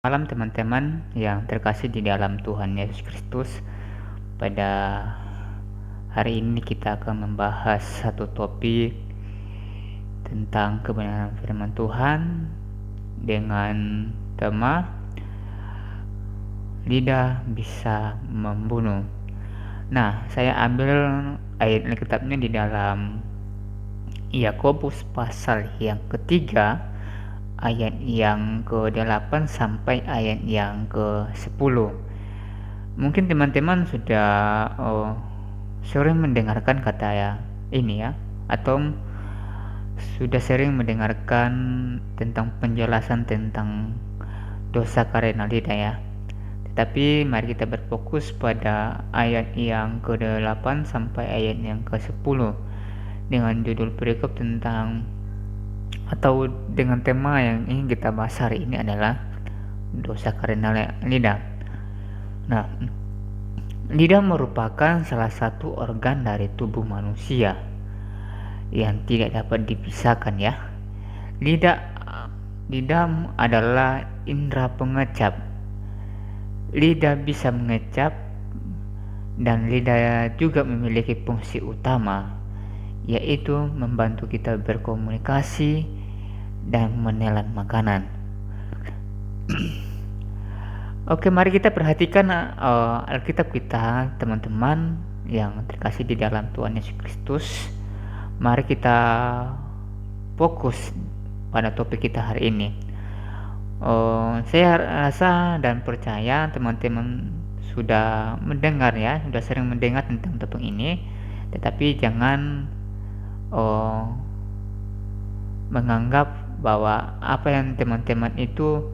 Malam teman-teman yang terkasih di dalam Tuhan Yesus Kristus. Pada hari ini kita akan membahas satu topik tentang kebenaran firman Tuhan dengan tema lidah bisa membunuh. Nah, saya ambil ayat Alkitabnya di dalam Yakobus pasal yang ketiga, ayat yang ke-8 sampai ayat yang ke-10. Mungkin teman-teman sudah sering mendengarkan kata ini ya, atau sudah sering mendengarkan tentang penjelasan tentang dosa karena lidah ya. Tetapi mari kita berfokus pada ayat yang ke-8 sampai ayat yang ke-10 dengan judul perikop tentang atau dengan tema yang ingin kita bahas hari ini adalah dosa karena lidah. Nah, lidah merupakan salah satu organ dari tubuh manusia yang tidak dapat dipisahkan ya. Lidah adalah indera pengecap. Lidah bisa mengecap, dan lidah juga memiliki fungsi utama, yaitu membantu kita berkomunikasi dan menelan makanan. Oke, mari kita perhatikan Alkitab kita, teman-teman yang terkasih di dalam Tuhan Yesus Kristus. Mari kita fokus pada topik kita hari ini. Saya rasa dan percaya teman-teman sudah mendengar ya, sudah sering mendengar tentang topik ini. Tetapi jangan menganggap bahwa apa yang teman-teman itu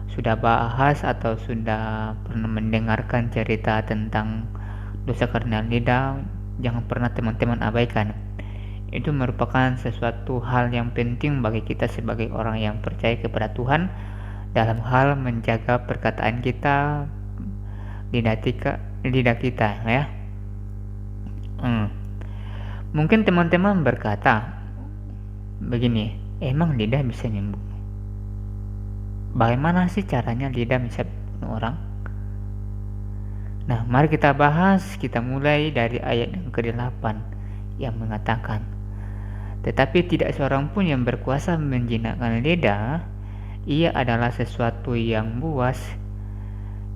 sudah bahas atau sudah pernah mendengarkan cerita tentang dosa karena lidah, jangan pernah teman-teman abaikan. Itu merupakan sesuatu hal yang penting bagi kita sebagai orang yang percaya kepada Tuhan dalam hal menjaga perkataan kita, lidah kita ya. Mungkin teman-teman berkata begini, emang lidah bisa membunuh? Bagaimana sih caranya lidah bisa membunuh orang? Nah, mari kita bahas. Kita mulai dari ayat yang ke-8 yang mengatakan, tetapi tidak seorang pun yang berkuasa menjinakkan lidah. Ia adalah sesuatu yang buas,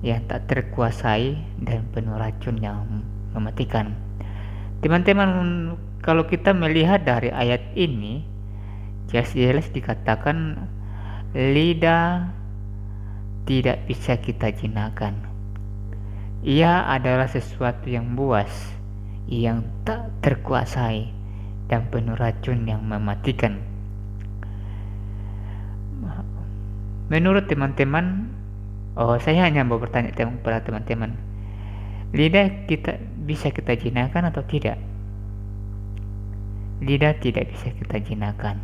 yang tak terkuasai, dan penuh racun yang mematikan. Teman-teman, kalau kita melihat dari ayat ini, jelas-jelas dikatakan lidah tidak bisa kita jinakkan. Ia adalah sesuatu yang buas, yang tak terkuasai, dan penuh racun yang mematikan. Menurut teman-teman, saya hanya mau bertanya kepada teman-teman, lidah kita bisa kita jinakkan atau tidak? Lidah tidak bisa kita jinakkan.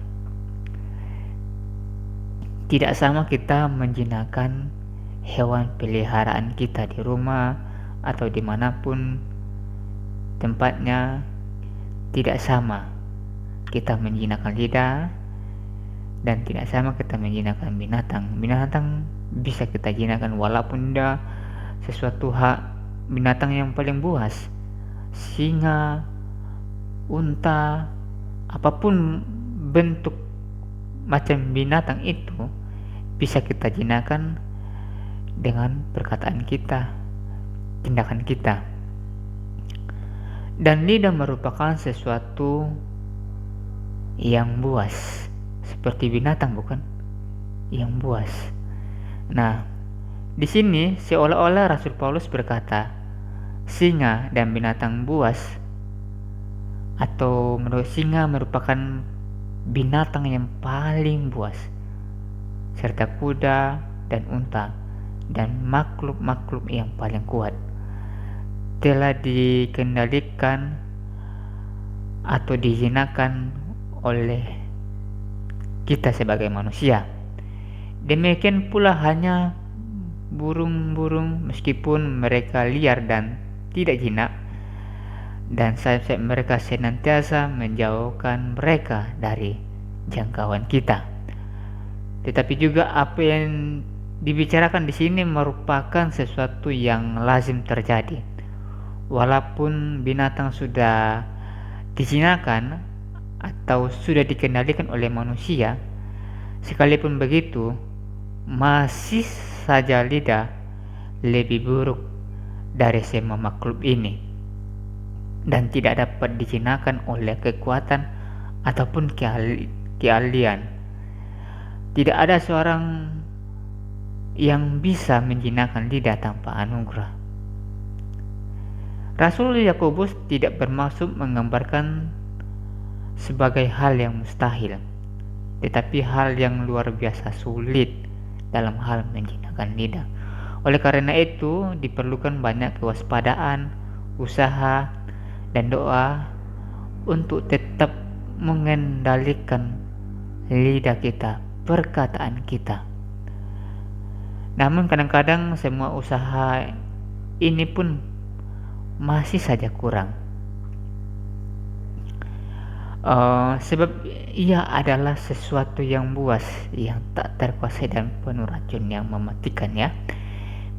Tidak sama kita menjinakkan hewan peliharaan kita di rumah atau dimanapun tempatnya. Tidak sama kita menjinakkan lidah, dan tidak sama kita menjinakkan binatang. Binatang bisa kita jinakkan walaupun dia sesuatu binatang yang paling buas, singa, unta, apapun bentuk macam binatang itu bisa kita jinakkan dengan perkataan kita, tindakan kita. Dan lidah merupakan sesuatu yang buas, seperti binatang, bukan? Yang buas. Nah, di sini seolah-olah Rasul Paulus berkata, singa dan binatang buas, atau menurut singa merupakan binatang yang paling buas, serta kuda dan unta dan makhluk-makhluk yang paling kuat telah dikendalikan atau dijinakkan oleh kita sebagai manusia. Demikian pula hanya burung-burung, meskipun mereka liar dan tidak jinak, dan sayap-sayap mereka senantiasa menjauhkan mereka dari jangkauan kita. Tetapi juga apa yang dibicarakan di sini merupakan sesuatu yang lazim terjadi. Walaupun binatang sudah dijinakan atau sudah dikendalikan oleh manusia, sekalipun begitu, masih saja lidah lebih buruk dari semua makhluk ini dan tidak dapat dijinakan oleh kekuatan ataupun keahlian. Tidak ada seorang yang bisa menjinakkan lidah tanpa anugerah. Rasul Yakobus tidak bermaksud menggambarkan sebagai hal yang mustahil, tetapi hal yang luar biasa sulit dalam hal menjinakkan lidah. Oleh karena itu, diperlukan banyak kewaspadaan, usaha, dan doa untuk tetap mengendalikan lidah kita, perkataan kita. Namun kadang-kadang semua usaha ini pun masih saja kurang. Sebab ia adalah sesuatu yang buas, yang tak terkuasai dan penuh racun yang mematikan ya.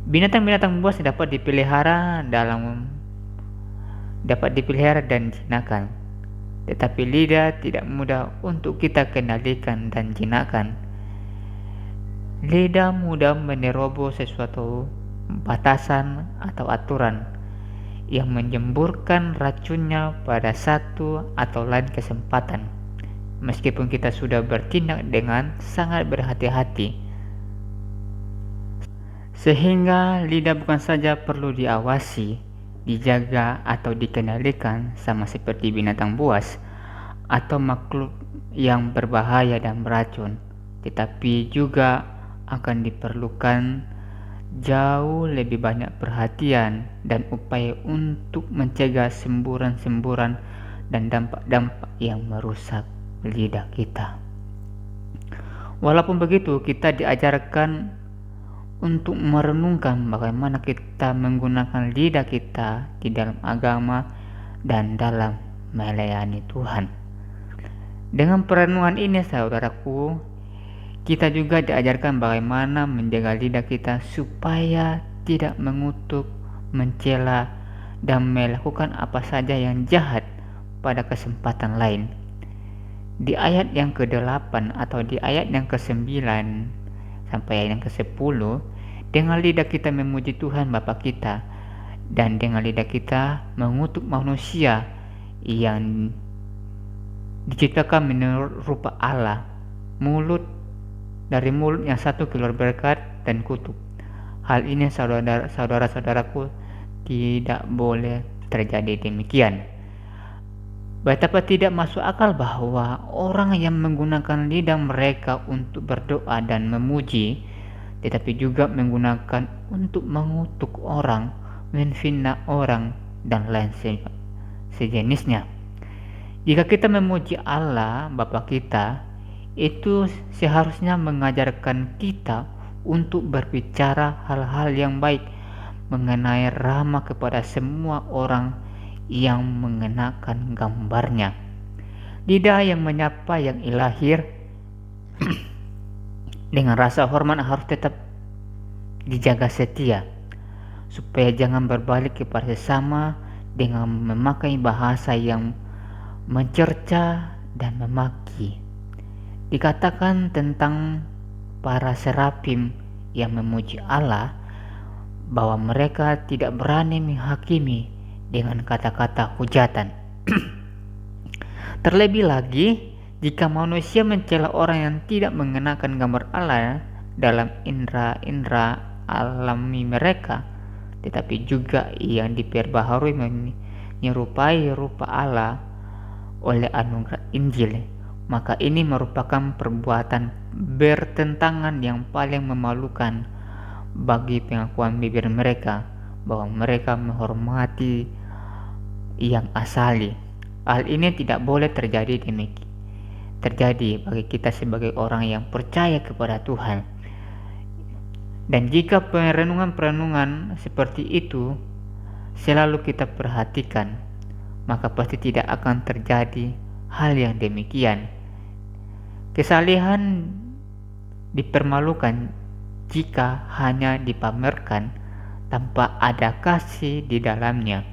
Binatang-binatang buas dapat dipelihara dan jinakan, tetapi lidah tidak mudah untuk kita kendalikan dan jinakan. Lidah mudah menerobos sesuatu batasan atau aturan yang menjemburkan racunnya pada satu atau lain kesempatan, meskipun kita sudah bertindak dengan sangat berhati-hati. Sehingga lidah bukan saja perlu diawasi, dijaga atau dikendalikan sama seperti binatang buas atau makhluk yang berbahaya dan beracun, tetapi juga akan diperlukan jauh lebih banyak perhatian dan upaya untuk mencegah semburan-semburan dan dampak-dampak yang merusak lidah kita. Walaupun begitu, kita diajarkan untuk merenungkan bagaimana kita menggunakan lidah kita di dalam agama dan dalam melayani Tuhan. Dengan perenungan ini, saudaraku, kita juga diajarkan bagaimana menjaga lidah kita supaya tidak mengutuk, mencela, dan melakukan apa saja yang jahat pada kesempatan lain. Di ayat yang ke-8 atau di ayat yang ke-9 sampai ayat yang ke-10, dengan lidah kita memuji Tuhan Bapa kita, dan dengan lidah kita mengutuk manusia yang diciptakan menurut rupa Allah. Dari mulut yang satu keluar berkat dan kutuk. Hal ini saudara-saudaraku tidak boleh terjadi demikian. Betapa tidak masuk akal bahwa orang yang menggunakan lidah mereka untuk berdoa dan memuji, tetapi juga menggunakan untuk mengutuk orang, menfitnah orang, dan lain sejenisnya. Jika kita memuji Allah Bapa kita, itu seharusnya mengajarkan kita untuk berbicara hal-hal yang baik mengenai rahmat kepada semua orang yang mengenakan gambarnya. Lidah yang menyapa yang ilahir dengan rasa hormat harus tetap dijaga setia, supaya jangan berbalik kepada sesama dengan memakai bahasa yang mencerca dan memaki. Dikatakan tentang para serafim yang memuji Allah bahwa mereka tidak berani menghakimi dengan kata-kata hujatan. Terlebih lagi, jika manusia mencela orang yang tidak mengenakan gambar Allah dalam indera-indera alami mereka, tetapi juga yang diperbaharui menyerupai rupa Allah oleh anugerah Injil, maka ini merupakan perbuatan bertentangan yang paling memalukan bagi pengakuan bibir mereka bahwa mereka menghormati yang asali. Hal ini tidak boleh terjadi bagi kita sebagai orang yang percaya kepada Tuhan. Dan jika perenungan-perenungan seperti itu selalu kita perhatikan, maka pasti tidak akan terjadi hal yang demikian. Kesalehan dipermalukan jika hanya dipamerkan tanpa ada kasih di dalamnya.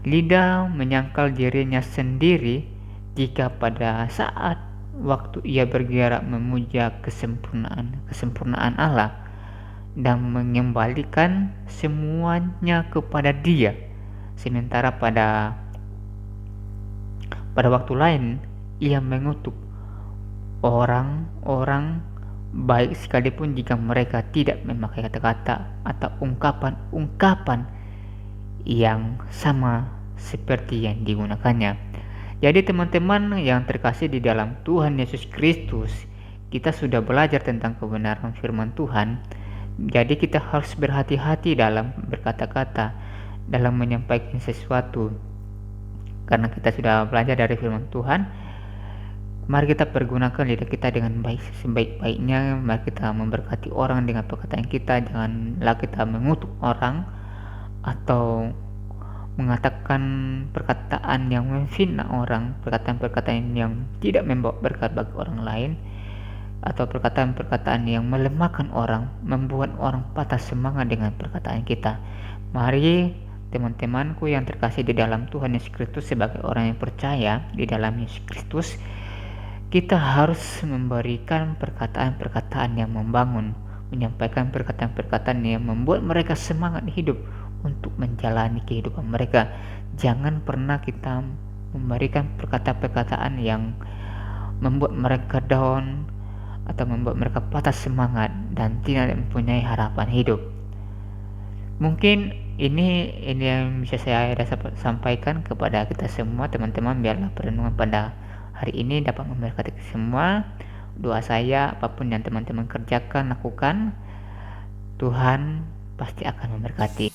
Lidah menyangkal dirinya sendiri jika pada saat waktu ia bergerak memuja kesempurnaan Allah dan mengembalikan semuanya kepada Dia, sementara pada waktu lain ia mengutuk orang-orang baik sekalipun jika mereka tidak memakai kata-kata atau ungkapan-ungkapan yang sama seperti yang digunakannya. Jadi teman-teman yang terkasih di dalam Tuhan Yesus Kristus, kita sudah belajar tentang kebenaran firman Tuhan. Jadi kita harus berhati-hati dalam berkata-kata, dalam menyampaikan sesuatu. Karena kita sudah belajar dari firman Tuhan, mari kita pergunakan lidah kita dengan baik, sebaik-baiknya. Mari kita memberkati orang dengan perkataan kita. Janganlah kita mengutuk orang atau mengatakan perkataan yang memfitnah orang, perkataan-perkataan yang tidak membawa berkat bagi orang lain, atau perkataan-perkataan yang melemahkan orang, membuat orang patah semangat dengan perkataan kita. Mari teman-temanku yang terkasih di dalam Tuhan Yesus Kristus, sebagai orang yang percaya di dalam Yesus Kristus, kita harus memberikan perkataan-perkataan yang membangun, menyampaikan perkataan-perkataan yang membuat mereka semangat hidup untuk menjalani kehidupan mereka. Jangan pernah kita memberikan perkataan-perkataan yang membuat mereka down atau membuat mereka patah semangat dan tidak mempunyai harapan hidup. Mungkin ini yang bisa saya sampaikan kepada kita semua teman-teman. Biarlah perenungan pada hari ini dapat memberkati semua. Doa saya, apapun yang teman-teman kerjakan, lakukan, Tuhan pasti akan memberkati.